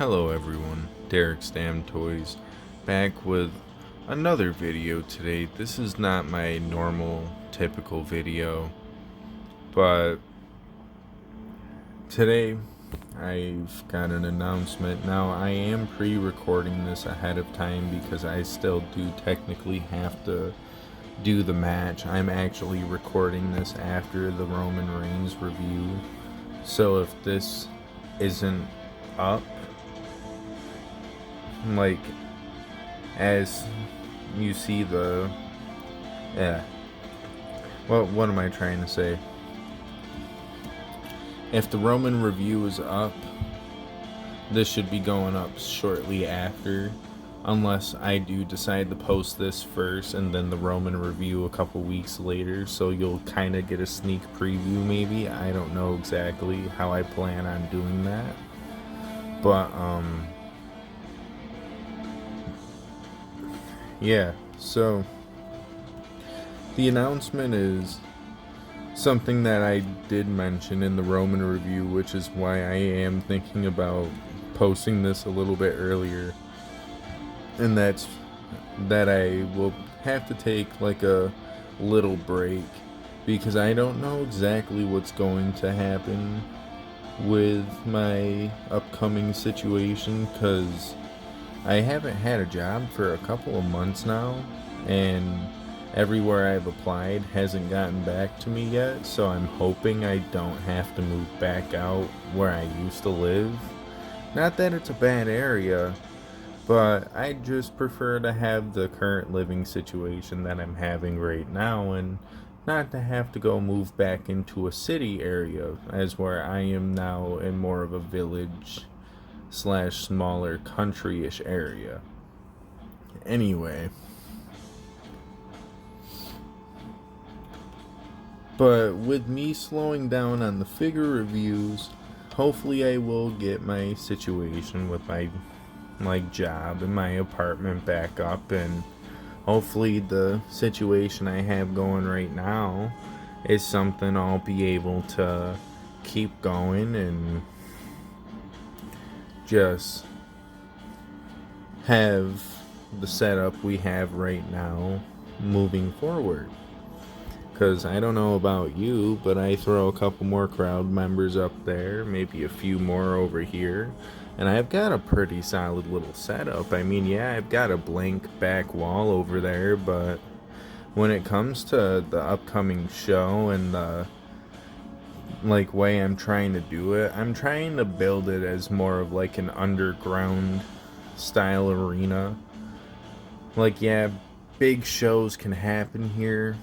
Hello everyone, Derek Stam Toys, back with another video today. This is not my normal, typical video, but today I've got an announcement. Now, I am pre-recording this ahead of time because I still do technically have to do the match. I'm actually recording this after the Roman Reigns review, so if this isn't up, like, as you see what am I trying to say? If the Roman review is up, this should be going up shortly after, unless I do decide to post this first and then the Roman review a couple weeks later, so you'll kind of get a sneak preview maybe. I don't know exactly how I plan on doing that, but yeah, so the announcement is something that I did mention in the Roman review, which is why I am thinking about posting this a little bit earlier, and that's that I will have to take like a little break because I don't know exactly what's going to happen with my upcoming situation, because I haven't had a job for a couple of months now, and everywhere I've applied hasn't gotten back to me yet, so I'm hoping I don't have to move back out where I used to live. Not that it's a bad area, but I just prefer to have the current living situation that I'm having right now and not to have to go move back into a city area, as where I am now in more of a village slash smaller country-ish area. Anyway, but with me slowing down on the figure reviews, hopefully I will get my situation with my job and my apartment back up, and hopefully the situation I have going right now is something I'll be able to keep going and just have the setup we have right now moving forward. Because I don't know about you, but I throw a couple more crowd members up there, maybe a few more over here, and I've got a pretty solid little setup. I mean, yeah, I've got a blank back wall over there, but when it comes to the upcoming show and the way I'm trying to do it, I'm trying to build it as more of like an underground style arena. Like, yeah, big shows can happen here,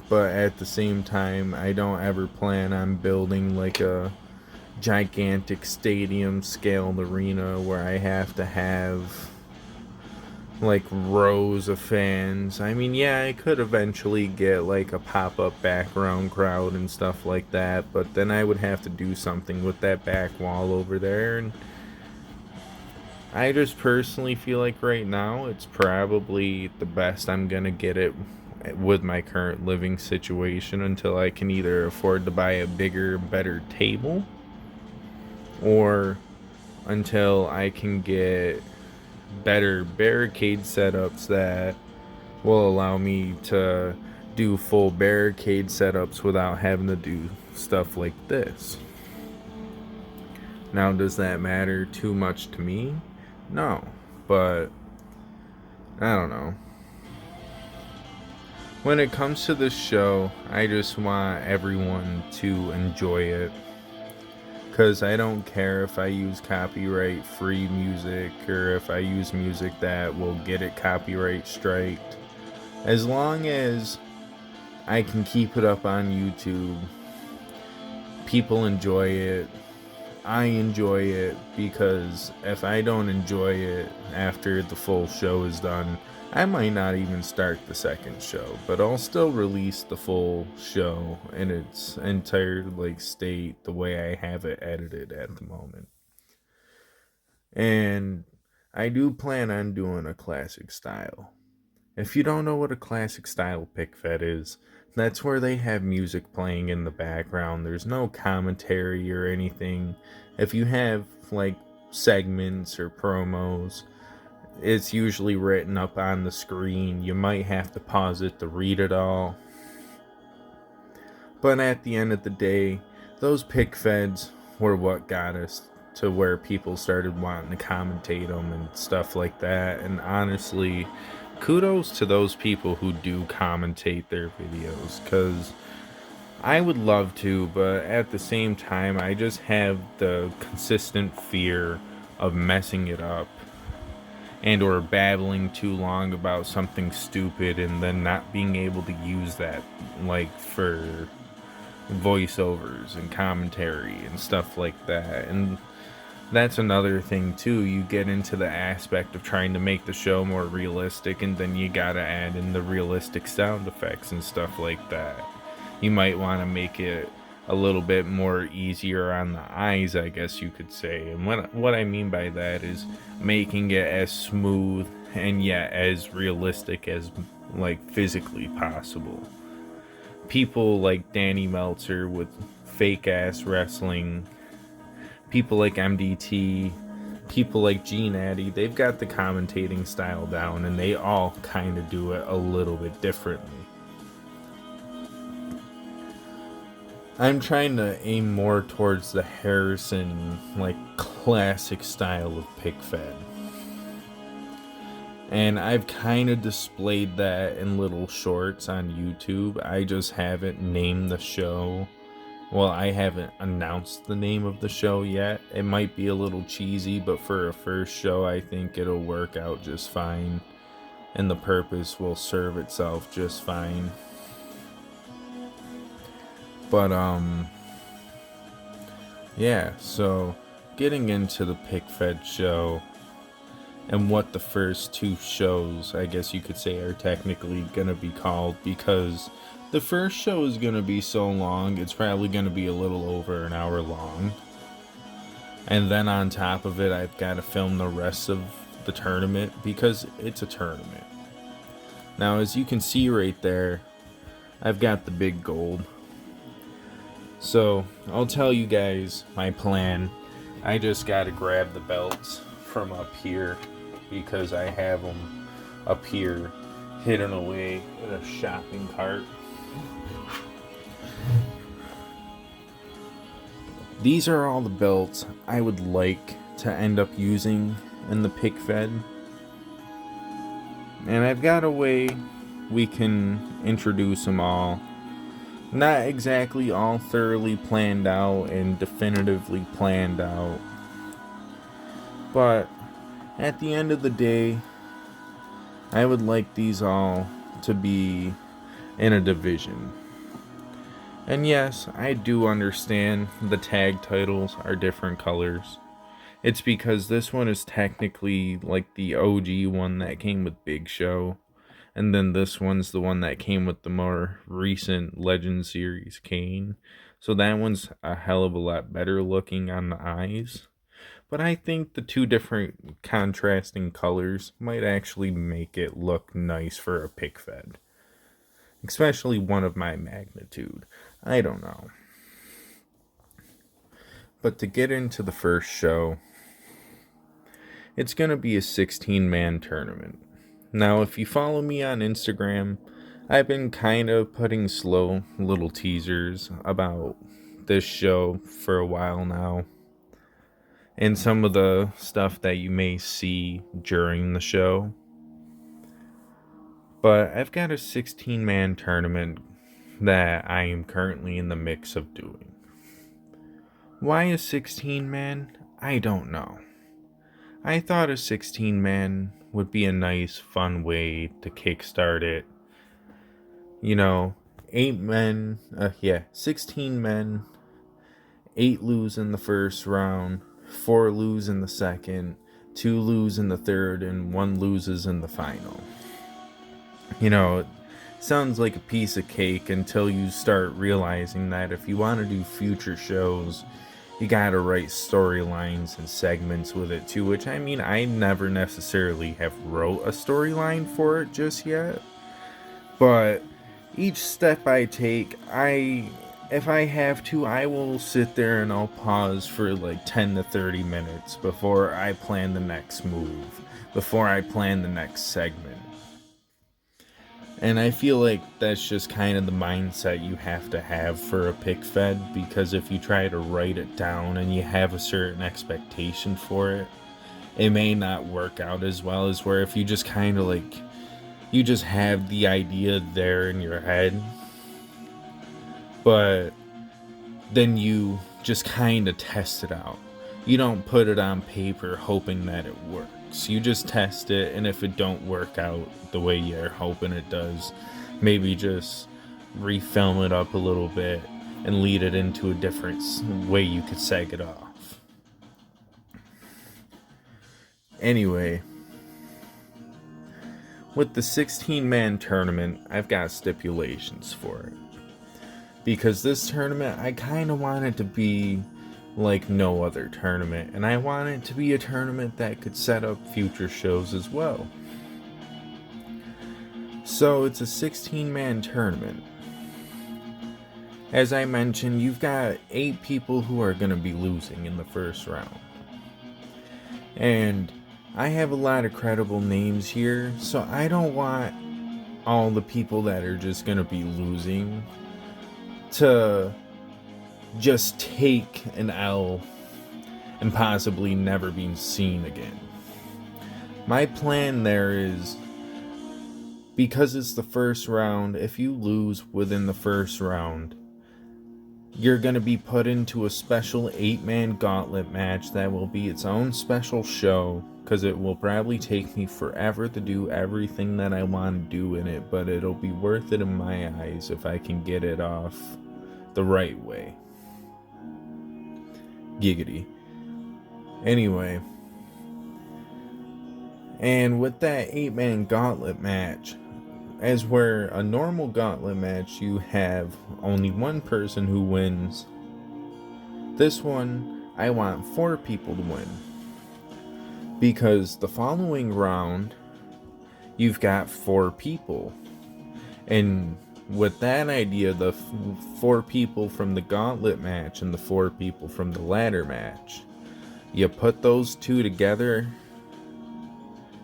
but at the same time, I don't ever plan on building like a gigantic stadium scaled arena where I have to have like rows of fans. I mean, yeah, I could eventually get like a pop-up background crowd and stuff like that, but then I would have to do something with that back wall over there, and I just personally feel like right now it's probably the best I'm gonna get it with my current living situation until I can either afford to buy a bigger, better table, or until I can get better barricade setups that will allow me to do full barricade setups without having to do stuff like this. Now, does that matter too much to me? No, but I don't know. When it comes to this show, I just want everyone to enjoy it, because I don't care if I use copyright free music or if I use music that will get it copyright striked. As long as I can keep it up on YouTube, people enjoy it, I enjoy it, because if I don't enjoy it after the full show is done, I might not even start the second show, but I'll still release the full show in its entire state the way I have it edited at the moment. And I do plan on doing a classic style. If you don't know what a classic style pick fed is, that's where they have music playing in the background. There's no commentary or anything. If you have segments or promos. It's usually written up on the screen. You might have to pause it to read it all. But at the end of the day, those pick feds were what got us to where people started wanting to commentate them and stuff like that. And honestly, kudos to those people who do commentate their videos, because I would love to, but at the same time, I just have the consistent fear of messing it up and or babbling too long about something stupid and then not being able to use that, like, for voiceovers and commentary and stuff like that. And that's another thing too. You get into the aspect of trying to make the show more realistic, and then you gotta add in the realistic sound effects and stuff like that. You might want to make it a little bit more easier on the eyes, I guess you could say. And what I mean by that is making it as smooth and yet as realistic as, like, physically possible. People like Danny Meltzer with fake ass wrestling, people like MDT, people like Gene Addy, they've got the commentating style down, and they all kind of do it a little bit differently. I'm trying to aim more towards the Harrison, like, classic style of pick fed. And I've kind of displayed that in little shorts on YouTube. I just haven't named the show. Well, I haven't announced the name of the show yet. It might be a little cheesy, but for a first show, I think it'll work out just fine. And the purpose will serve itself just fine. But, yeah, so getting into the pick fed show and what the first two shows, I guess you could say, are technically gonna be called, because the first show is gonna be so long, it's probably gonna be a little over an hour long. And then on top of it, I've got to film the rest of the tournament, because it's a tournament. Now, as you can see right there, I've got the big gold. So, I'll tell you guys my plan. I just gotta grab the belts from up here, because I have them up here hidden away in a shopping cart. These are all the belts I would like to end up using in the pick fed. And I've got a way we can introduce them all. Not exactly all thoroughly planned out and definitively planned out. But at the end of the day, I would like these all to be in a division. And yes, I do understand the tag titles are different colors. It's because this one is technically like the OG one that came with Big Show. And then this one's the one that came with the more recent Legend Series Kane. So that one's a hell of a lot better looking on the eyes. But I think the two different contrasting colors might actually make it look nice for a pick fed. Especially one of my magnitude. I don't know. But to get into the first show, it's going to be a 16-man tournament. Now, if you follow me on Instagram, I've been kind of putting slow little teasers about this show for a while now. And some of the stuff that you may see during the show. But I've got a 16-man tournament that I am currently in the mix of doing. Why a 16-man? I don't know. I thought a 16-man would be a nice, fun way to kickstart it. You know, 16 men, 8 lose in the first round, 4 lose in the second, 2 lose in the third, and 1 loses in the final. You know, it sounds like a piece of cake until you start realizing that if you want to do future shows, you gotta write storylines and segments with it too, which, I mean, I never necessarily have wrote a storyline for it just yet, but each step I take, I if I have to, I will sit there and I'll pause for like 10 to 30 minutes before I plan the next move, before I plan the next segment. And I feel like that's just kind of the mindset you have to have for a pick fed, because if you try to write it down and you have a certain expectation for it, it may not work out as well as where if you just kind of like, you just have the idea there in your head, but then you just kind of test it out. You don't put it on paper hoping that it works. You just test it, and if it don't work out the way you're hoping it does, maybe just refilm it up a little bit and lead it into a different way you could seg it off. Anyway, with the 16-man tournament, I've got stipulations for it. Because this tournament, I kind of want it to be like no other tournament. And I want it to be a tournament that could set up future shows as well. So it's a 16-man tournament. As I mentioned, you've got 8 people who are going to be losing in the first round. And I have a lot of credible names here, so I don't want all the people that are just going to be losing to just take an L and possibly never being seen again. My plan there is, because it's the first round, if you lose within the first round, you're going to be put into a special 8-man gauntlet match that will be its own special show, because it will probably take me forever to do everything that I want to do in it, but it'll be worth it in my eyes if I can get it off the right way. Giggity. Anyway, and with that 8-man gauntlet match, as where a normal gauntlet match you have only one person who wins, this one I want 4 people to win, because the following round you've got 4 people, and with that idea, the 4 people from the gauntlet match and the 4 people from the ladder match, you put those 2 together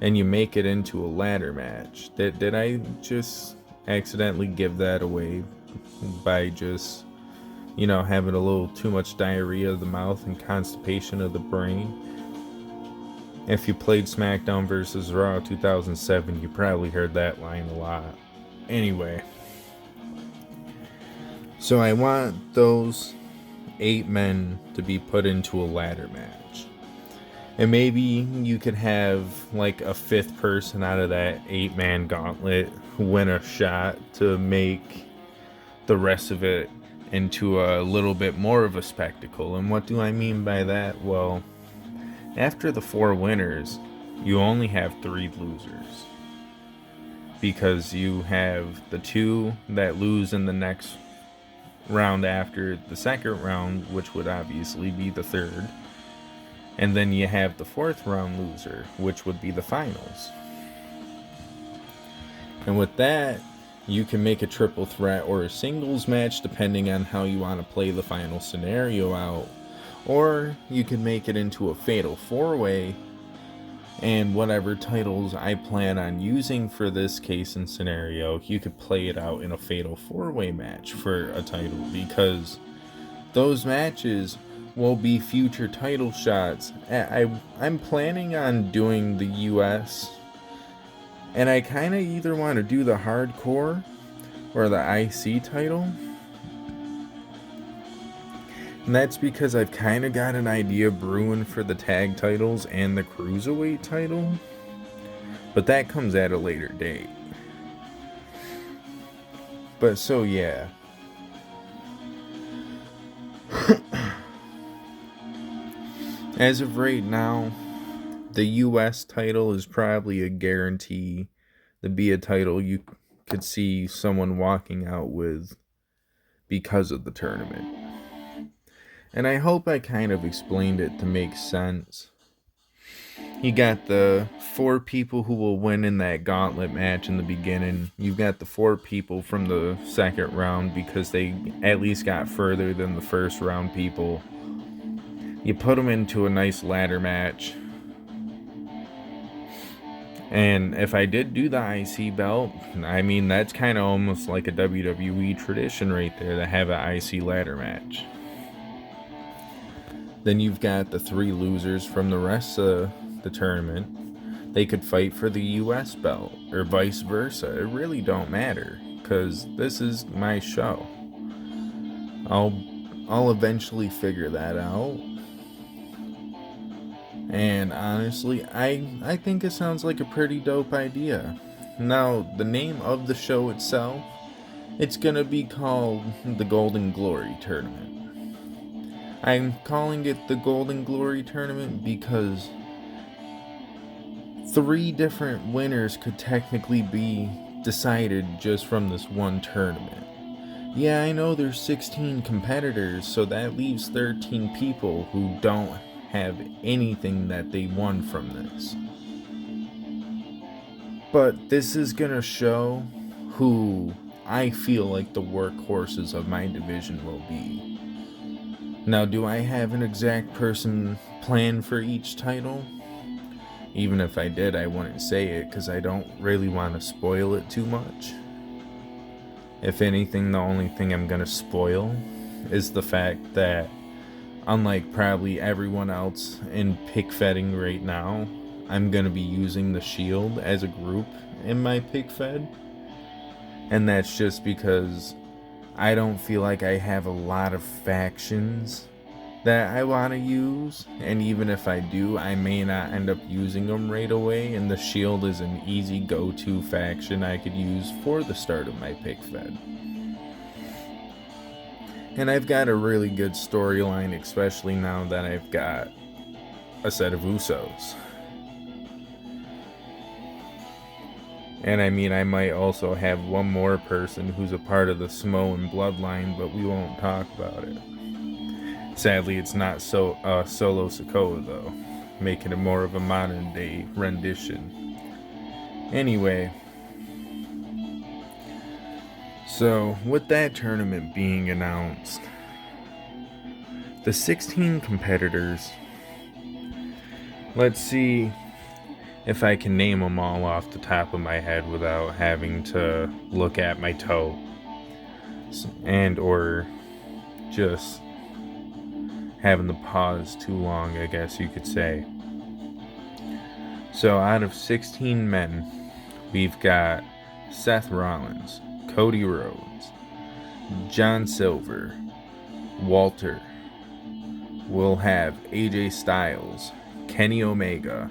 and you make it into a ladder match. Did I just accidentally give that away by just, having a little too much diarrhea of the mouth and constipation of the brain? If you played SmackDown vs. Raw 2007, you probably heard that line a lot. Anyway, so I want those 8 men to be put into a ladder match. And maybe you could have like a 5th person out of that 8-man gauntlet win a shot to make the rest of it into a little bit more of a spectacle. And what do I mean by that? Well, after the 4 winners, you only have 3 losers. Because you have the 2 that lose in the next round after the second round, which would obviously be the 3rd. And then you have the 4th round loser, which would be the finals. And with that, you can make a triple threat or a singles match depending on how you want to play the final scenario out. Or you can make it into a fatal 4-way, and whatever titles I plan on using for this case and scenario, you could play it out in a fatal 4-way match for a title, because those matches will be future title shots. I'm planning on doing the US, and I kind of either want to do the hardcore or the IC title. And that's because I've kind of got an idea brewing for the tag titles and the cruiserweight title. But that comes at a later date. But so yeah. As of right now, the US title is probably a guarantee to be a title you could see someone walking out with because of the tournament. And I hope I kind of explained it to make sense. You got the 4 people who will win in that gauntlet match in the beginning. You've got the 4 people from the second round because they at least got further than the first round people. You put them into a nice ladder match. And if I did do the IC belt, I mean, that's kind of almost like a WWE tradition right there to have an IC ladder match. Then you've got the 3 losers from the rest of the tournament. They could fight for the US belt or vice versa. It really don't matter because this is my show. I'll eventually figure that out. And honestly, I think it sounds like a pretty dope idea. Now, the name of the show itself, it's gonna be called the Golden Glory Tournament. I'm calling it the Golden Glory Tournament because 3 different winners could technically be decided just from this one tournament. Yeah, I know there's 16 competitors, so that leaves 13 people who don't have anything that they won from this. But this is gonna show who I feel like the workhorses of my division will be. Now, do I have an exact person planned for each title? Even if I did, I wouldn't say it because I don't really want to spoil it too much. If anything, the only thing I'm going to spoil is the fact that, unlike probably everyone else in pick fedding right now, I'm going to be using the Shield as a group in my pick fed. And that's just because I don't feel like I have a lot of factions that I want to use, and even if I do, I may not end up using them right away, and the Shield is an easy go-to faction I could use for the start of my pick fed. And I've got a really good storyline, especially now that I've got a set of Usos. And I mean, I might also have one more person who's a part of the Samoan bloodline, but we won't talk about it. Sadly, it's not Solo Sikoa, though, making it more of a modern day rendition. Anyway, so with that tournament being announced, the 16 competitors, let's see if I can name them all off the top of my head without having to look at my toe and or just having to pause too long, I guess you could say. So out of 16 men, we've got Seth Rollins, Cody Rhodes, John Silver, Walter. We'll have AJ Styles, Kenny Omega,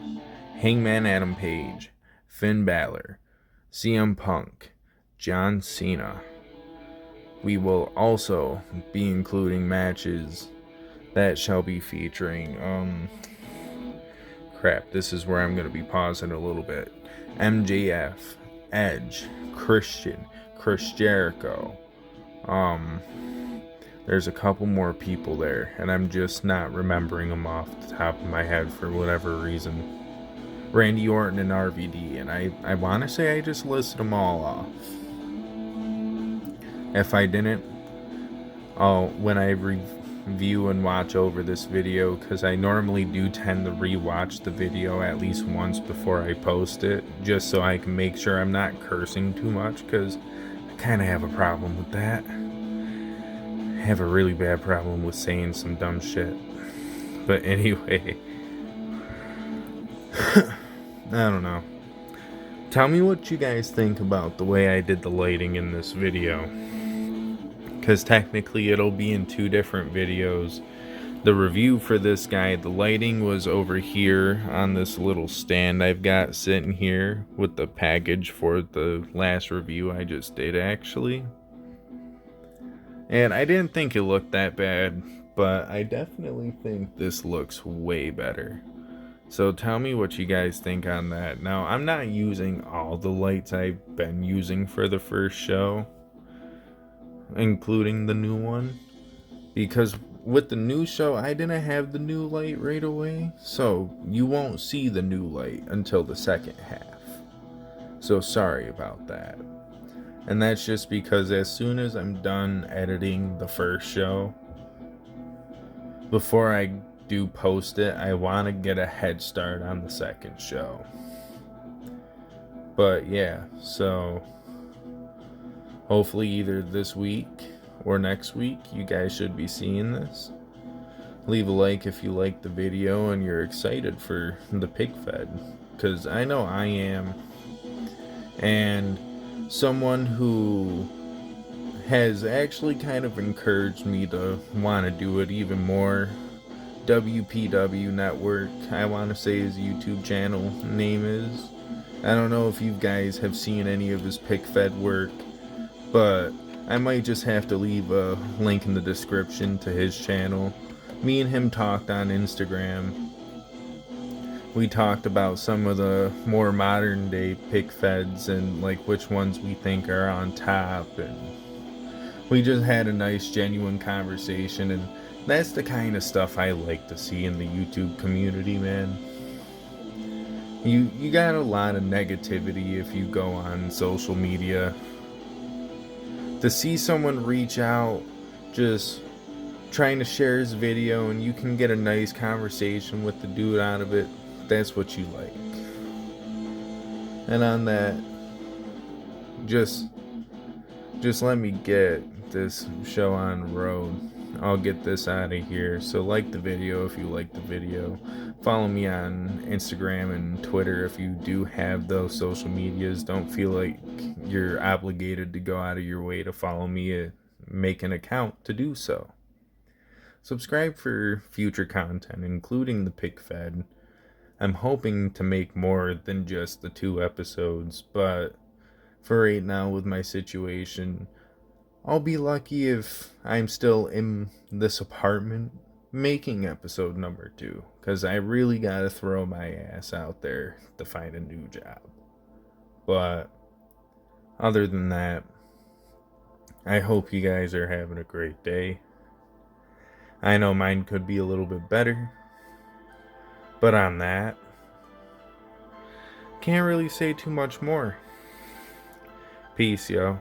Hangman Adam Page, Finn Balor, CM Punk, John Cena. We will also be including matches that shall be featuring, this is where I'm going to be pausing a little bit. MJF, Edge, Christian, Chris Jericho. There's a couple more people there, and I'm just not remembering them off the top of my head for whatever reason. Randy Orton and RVD, and I want to say I just listed them all off. If I didn't, when I review and watch over this video, because I normally do tend to rewatch the video at least once before I post it, just so I can make sure I'm not cursing too much, because I kind of have a problem with that. I have a really bad problem with saying some dumb shit. But anyway, I don't know. Tell me what you guys think about the way I did the lighting in this video. Because technically it'll be in 2 different videos. The review for this guy, the lighting was over here on this little stand I've got sitting here with the package for the last review I just did actually. And I didn't think it looked that bad, but I definitely think this looks way better. So tell me what you guys think on that. Now, I'm not using all the lights I've been using for the first show, including the new one, because with the new show, I didn't have the new light right away, so you won't see the new light until the second half. So sorry about that. And that's just because as soon as I'm done editing the first show, before I do post it, I want to get a head start on the second show. But yeah, so hopefully either this week or next week, you guys should be seeing this. Leave a like if you like the video and you're excited for the pig fed, because I know I am. And someone who has actually kind of encouraged me to want to do it even more, wpw network, I want to say his YouTube channel name is. I don't know if you guys have seen any of his pig fed work, but I might just have to leave a link in the description to his channel. Me and him talked on Instagram. We talked about some of the more modern day pig feds and like which ones we think are on top, and we just had a nice genuine conversation, and that's the kind of stuff I like to see in the YouTube community, man. You got a lot of negativity if you go on social media. To see someone reach out, just trying to share his video, and you can get a nice conversation with the dude out of it, that's what you like. And on that, just let me get this show on the road. I'll get this out of here. So like the video if you like the video. Follow me on Instagram and Twitter if you do have those social medias. Don't feel like you're obligated to go out of your way to follow me. Make an account to do so. Subscribe for future content, including the pig fed. I'm hoping to make more than just the 2 episodes, but for right now with my situation, I'll be lucky if I'm still in this apartment making episode number 2, because I really gotta throw my ass out there to find a new job. But other than that, I hope you guys are having a great day. I know mine could be a little bit better, but on that, can't really say too much more. Peace, yo.